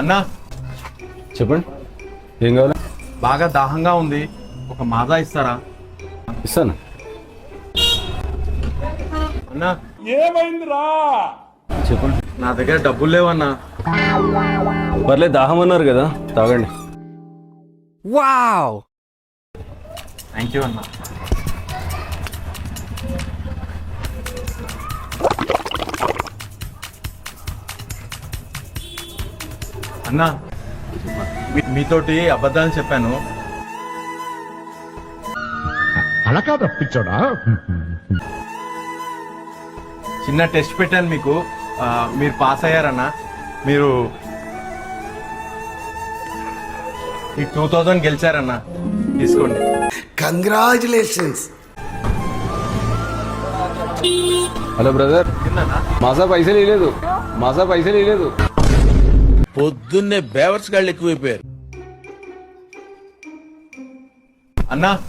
అన్నా చెప్పండి, ఏం కావాలి? బాగా దాహంగా ఉంది, ఒక మాజా ఇస్తారా? ఇస్తాను. అన్నా చెప్పండి. నా దగ్గర డబ్బులు లేవన్నా. పర్లేదు, దాహం అన్నారు కదా, తాగండి. థ్యాంక్ యూ అన్నా. అన్నా మీతోటి అబద్ధాలు చెప్పాను. అలా కాదు పిచ్చోడా. చిన్న టెస్ట్ పెట్టాను మీకు, మీరు పాస్ అయ్యారన్నా. మీరు ఈ 2000 గెలిచారన్నా, తీసుకోండి. కంగ్రాచులేషన్స్. హలో బ్రదర్, తిన్నానా? మాసా పైసలు ఇవ్వలేదు. పొద్దున్నే బేవర్స్ గాళ్ళు ఎక్కువైపోయారు. అన్నా